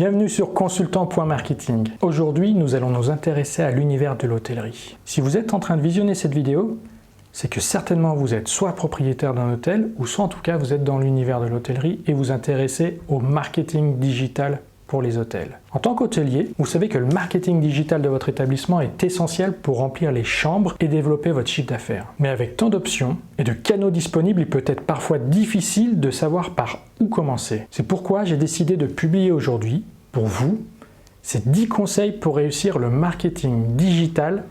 Bienvenue sur consultant.marketing. Aujourd'hui, nous allons nous intéresser à l'univers de l'hôtellerie. Si vous êtes en train de visionner cette vidéo, c'est que certainement vous êtes soit propriétaire d'un hôtel, ou soit en tout cas vous êtes dans l'univers de l'hôtellerie et vous intéressez au marketing digital pour les hôtels. En tant qu'hôtelier, vous savez que le marketing digital de votre établissement est essentiel pour remplir les chambres et développer votre chiffre d'affaires. Mais avec tant d'options et de canaux disponibles, il peut être parfois difficile de savoir par où commencer. C'est pourquoi j'ai décidé de publier aujourd'hui, pour vous, ces 10 conseils pour réussir le marketing digital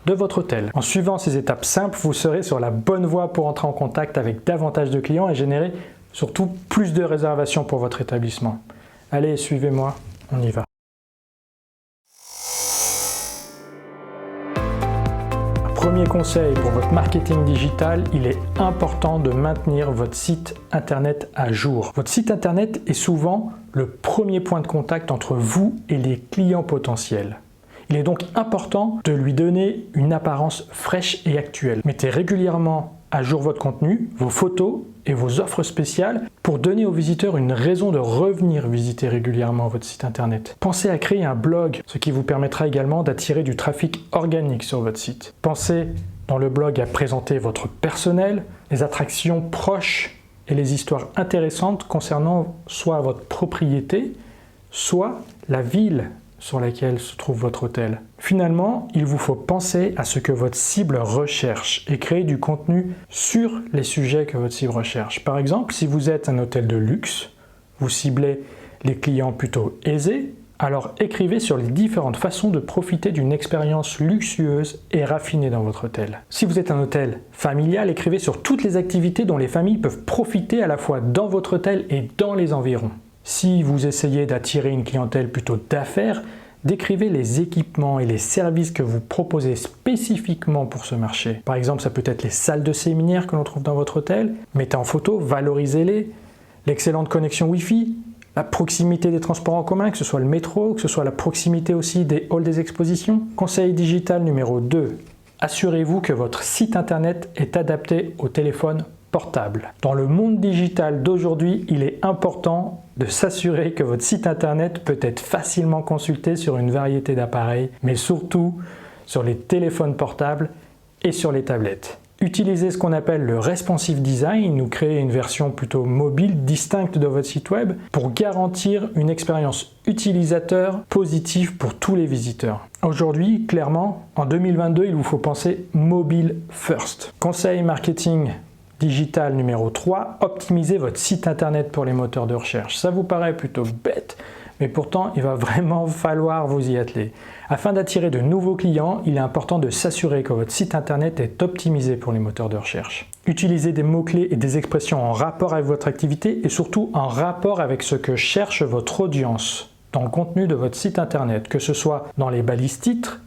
de votre hôtel. En suivant ces étapes simples, vous serez sur la bonne voie pour entrer en contact avec davantage de clients et générer surtout plus de réservations pour votre établissement. Allez, suivez-moi, on y va. Premier conseil pour votre marketing digital, il est important de maintenir votre site internet à jour. Votre site internet est souvent le premier point de contact entre vous et les clients potentiels. Il est donc important de lui donner une apparence fraîche et actuelle. Mettez régulièrement à jour votre contenu, vos photos et vos offres spéciales pour donner aux visiteurs une raison de revenir visiter régulièrement votre site internet. Pensez à créer un blog, ce qui vous permettra également d'attirer du trafic organique sur votre site. Pensez dans le blog à présenter votre personnel, les attractions proches et les histoires intéressantes concernant soit votre propriété, soit la ville sur laquelle se trouve votre hôtel. Finalement, il vous faut penser à ce que votre cible recherche et créer du contenu sur les sujets que votre cible recherche. Par exemple, si vous êtes un hôtel de luxe, vous ciblez les clients plutôt aisés, alors écrivez sur les différentes façons de profiter d'une expérience luxueuse et raffinée dans votre hôtel. Si vous êtes un hôtel familial, écrivez sur toutes les activités dont les familles peuvent profiter à la fois dans votre hôtel et dans les environs. Si vous essayez d'attirer une clientèle plutôt d'affaires, décrivez les équipements et les services que vous proposez spécifiquement pour ce marché. Par exemple, ça peut être les salles de séminaire que l'on trouve dans votre hôtel. Mettez en photo, valorisez-les, l'excellente connexion Wi-Fi, la proximité des transports en commun, que ce soit le métro, que ce soit la proximité aussi des halls des expositions. Conseil digital numéro 2. Assurez-vous que votre site internet est adapté au téléphone portable. Dans le monde digital d'aujourd'hui, il est important de s'assurer que votre site internet peut être facilement consulté sur une variété d'appareils, mais surtout sur les téléphones portables et sur les tablettes. Utilisez ce qu'on appelle le responsive design ou créer une version plutôt mobile distincte de votre site web pour garantir une expérience utilisateur positive pour tous les visiteurs. Aujourd'hui, clairement, en 2022, il vous faut penser mobile first. Conseil marketing digital numéro 3, optimisez votre site internet pour les moteurs de recherche. Ça vous paraît plutôt bête, mais pourtant il va vraiment falloir vous y atteler. Afin d'attirer de nouveaux clients, il est important de s'assurer que votre site internet est optimisé pour les moteurs de recherche. Utilisez des mots-clés et des expressions en rapport avec votre activité et surtout en rapport avec ce que cherche votre audience dans le contenu de votre site internet, que ce soit dans les balises titres,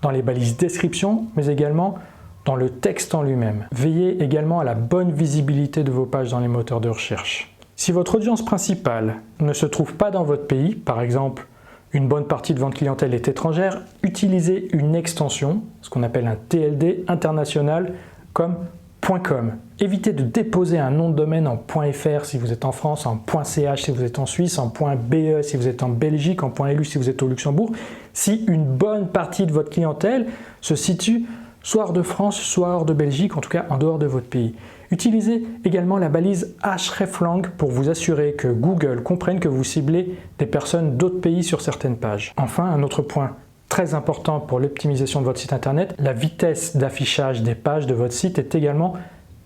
dans les balises description, mais également dans le texte en lui-même. Veillez également à la bonne visibilité de vos pages dans les moteurs de recherche. Si votre audience principale ne se trouve pas dans votre pays, par exemple une bonne partie de votre clientèle est étrangère, utilisez une extension, ce qu'on appelle un TLD international, comme .com. Évitez de déposer un nom de domaine en .fr si vous êtes en France, en .ch si vous êtes en Suisse, en .be si vous êtes en Belgique, en .lu si vous êtes au Luxembourg, si une bonne partie de votre clientèle se situe soit hors de France, soit hors de Belgique, en tout cas en dehors de votre pays. Utilisez également la balise hreflang pour vous assurer que Google comprenne que vous ciblez des personnes d'autres pays sur certaines pages. Enfin, un autre point très important pour l'optimisation de votre site internet, la vitesse d'affichage des pages de votre site est également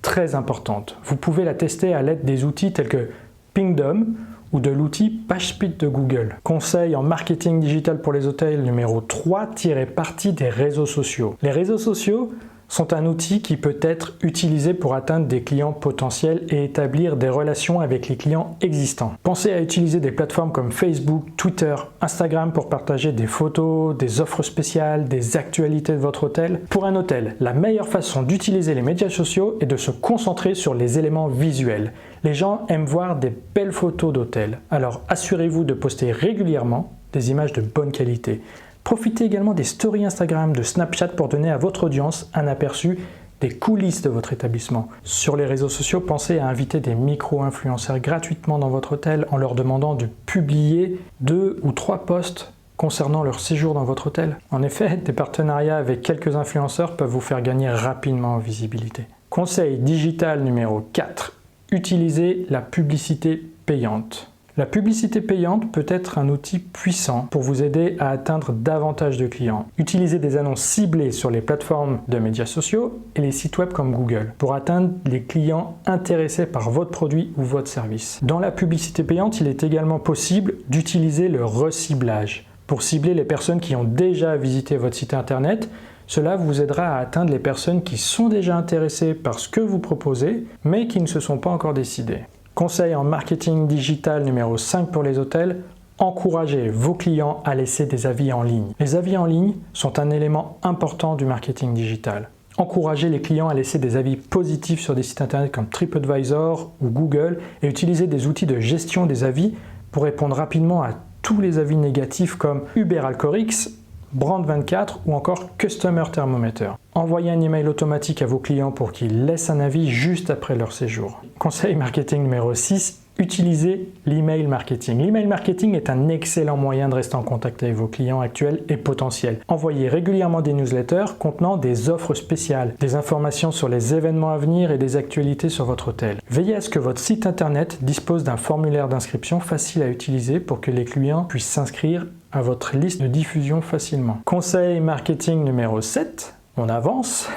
très importante. Vous pouvez la tester à l'aide des outils tels que Pingdom ou de l'outil PageSpeed de Google. Conseil en marketing digital pour les hôtels numéro 3, tirez parti des réseaux sociaux. Les réseaux sociaux sont un outil qui peut être utilisé pour atteindre des clients potentiels et établir des relations avec les clients existants. Pensez à utiliser des plateformes comme Facebook, Twitter, Instagram pour partager des photos, des offres spéciales, des actualités de votre hôtel. Pour un hôtel, la meilleure façon d'utiliser les médias sociaux est de se concentrer sur les éléments visuels. Les gens aiment voir des belles photos d'hôtel, alors assurez-vous de poster régulièrement des images de bonne qualité. Profitez également des stories Instagram, de Snapchat pour donner à votre audience un aperçu des coulisses de votre établissement. Sur les réseaux sociaux, pensez à inviter des micro-influenceurs gratuitement dans votre hôtel en leur demandant de publier 2 ou 3 posts concernant leur séjour dans votre hôtel. En effet, des partenariats avec quelques influenceurs peuvent vous faire gagner rapidement en visibilité. Conseil digital numéro 4. Utilisez la publicité payante. La publicité payante peut être un outil puissant pour vous aider à atteindre davantage de clients. Utilisez des annonces ciblées sur les plateformes de médias sociaux et les sites web comme Google pour atteindre les clients intéressés par votre produit ou votre service. Dans la publicité payante, il est également possible d'utiliser le reciblage pour cibler les personnes qui ont déjà visité votre site internet. Cela vous aidera à atteindre les personnes qui sont déjà intéressées par ce que vous proposez, mais qui ne se sont pas encore décidées. Conseil en marketing digital numéro 5 pour les hôtels, encouragez vos clients à laisser des avis en ligne. Les avis en ligne sont un élément important du marketing digital. Encouragez les clients à laisser des avis positifs sur des sites internet comme TripAdvisor ou Google et utilisez des outils de gestion des avis pour répondre rapidement à tous les avis négatifs comme Uber Alcorix, Brand24 ou encore Customer Thermometer. Envoyez un email automatique à vos clients pour qu'ils laissent un avis juste après leur séjour. Conseil marketing numéro 6, utilisez l'email marketing. L'email marketing est un excellent moyen de rester en contact avec vos clients actuels et potentiels. Envoyez régulièrement des newsletters contenant des offres spéciales, des informations sur les événements à venir et des actualités sur votre hôtel. Veillez à ce que votre site internet dispose d'un formulaire d'inscription facile à utiliser pour que les clients puissent s'inscrire à votre liste de diffusion facilement. Conseil marketing numéro 7, on avance.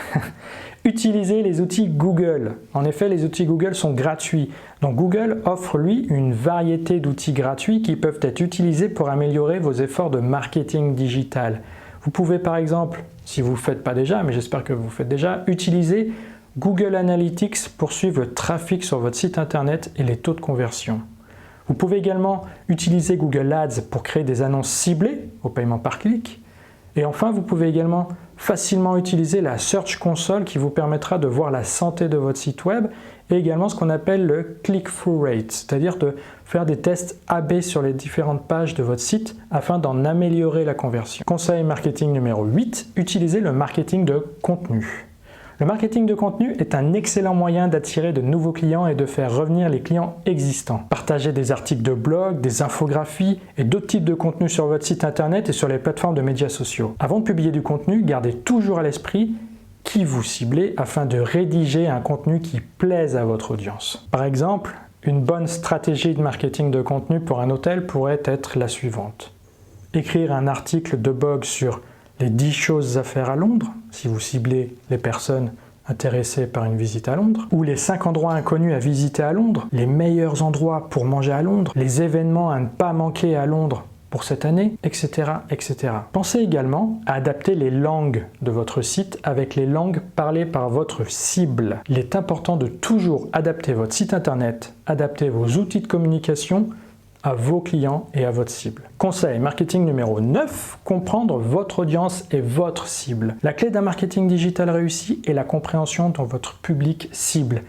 Utilisez les outils Google. En effet, les outils Google sont gratuits. Donc Google offre lui une variété d'outils gratuits qui peuvent être utilisés pour améliorer vos efforts de marketing digital. Vous pouvez par exemple, si vous ne le faites pas déjà, mais j'espère que vous le faites déjà, utiliser Google Analytics pour suivre le trafic sur votre site internet et les taux de conversion. Vous pouvez également utiliser Google Ads pour créer des annonces ciblées au paiement par clic. Et enfin, vous pouvez également facilement utiliser la Search Console qui vous permettra de voir la santé de votre site web et également ce qu'on appelle le click-through rate, c'est-à-dire de faire des tests A/B sur les différentes pages de votre site afin d'en améliorer la conversion. Conseil marketing numéro 8, utilisez le marketing de contenu. Le marketing de contenu est un excellent moyen d'attirer de nouveaux clients et de faire revenir les clients existants. Partagez des articles de blog, des infographies et d'autres types de contenus sur votre site internet et sur les plateformes de médias sociaux. Avant de publier du contenu, gardez toujours à l'esprit qui vous ciblez afin de rédiger un contenu qui plaise à votre audience. Par exemple, une bonne stratégie de marketing de contenu pour un hôtel pourrait être la suivante. Écrire un article de blog sur les 10 choses à faire à Londres, si vous ciblez les personnes intéressées par une visite à Londres, ou les 5 endroits inconnus à visiter à Londres, les meilleurs endroits pour manger à Londres, les événements à ne pas manquer à Londres pour cette année, etc., etc. Pensez également à adapter les langues de votre site avec les langues parlées par votre cible. Il est important de toujours adapter votre site internet, adapter vos outils de communication à vos clients et à votre cible. Conseil marketing numéro 9, comprendre votre audience et votre cible. La clé d'un marketing digital réussi est la compréhension de votre public cible.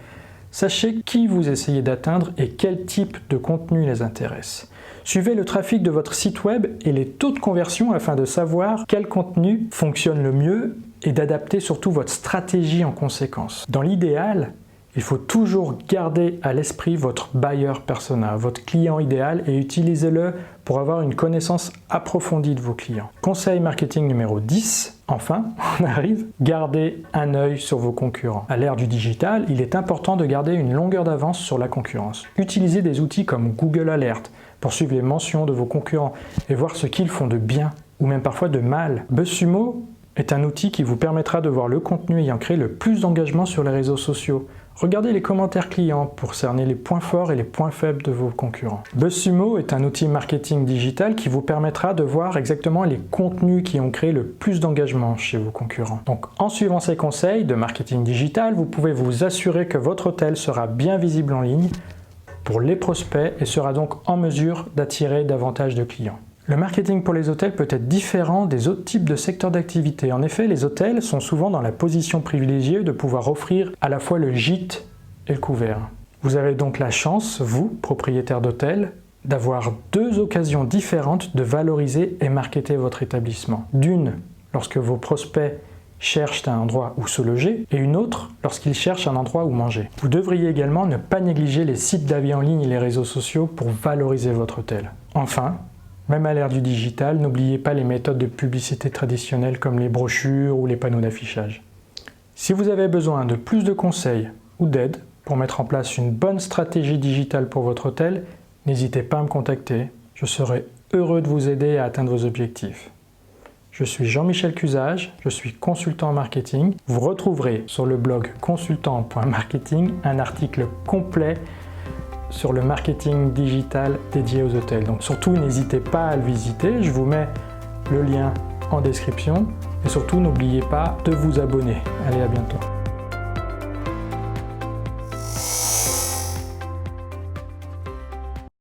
Sachez qui vous essayez d'atteindre et quel type de contenu les intéresse. Suivez le trafic de votre site web et les taux de conversion afin de savoir quel contenu fonctionne le mieux et d'adapter surtout votre stratégie en conséquence. Dans l'idéal, il faut toujours garder à l'esprit votre buyer persona, votre client idéal et utilisez-le pour avoir une connaissance approfondie de vos clients. Conseil marketing numéro 10, enfin, on arrive, gardez un œil sur vos concurrents. À l'ère du digital, il est important de garder une longueur d'avance sur la concurrence. Utilisez des outils comme Google Alert pour suivre les mentions de vos concurrents et voir ce qu'ils font de bien ou même parfois de mal. BuzzSumo est un outil qui vous permettra de voir le contenu ayant créé le plus d'engagement sur les réseaux sociaux. Regardez les commentaires clients pour cerner les points forts et les points faibles de vos concurrents. BuzzSumo est un outil marketing digital qui vous permettra de voir exactement les contenus qui ont créé le plus d'engagement chez vos concurrents. Donc en suivant ces conseils de marketing digital, vous pouvez vous assurer que votre hôtel sera bien visible en ligne pour les prospects et sera donc en mesure d'attirer davantage de clients. Le marketing pour les hôtels peut être différent des autres types de secteurs d'activité. En effet, les hôtels sont souvent dans la position privilégiée de pouvoir offrir à la fois le gîte et le couvert. Vous avez donc la chance, vous, propriétaire d'hôtel, d'avoir 2 occasions différentes de valoriser et marketer votre établissement. D'une, lorsque vos prospects cherchent un endroit où se loger et une autre lorsqu'ils cherchent un endroit où manger. Vous devriez également ne pas négliger les sites d'avis en ligne et les réseaux sociaux pour valoriser votre hôtel. Enfin, même à l'ère du digital, n'oubliez pas les méthodes de publicité traditionnelles comme les brochures ou les panneaux d'affichage. Si vous avez besoin de plus de conseils ou d'aide pour mettre en place une bonne stratégie digitale pour votre hôtel, n'hésitez pas à me contacter. Je serai heureux de vous aider à atteindre vos objectifs. Je suis Jean-Michel Cusage, je suis consultant en marketing. Vous retrouverez sur le blog consultant.marketing un article complet sur le marketing digital dédié aux hôtels. Donc surtout, n'hésitez pas à le visiter. Je vous mets le lien en description. Et surtout, n'oubliez pas de vous abonner. Allez, à bientôt.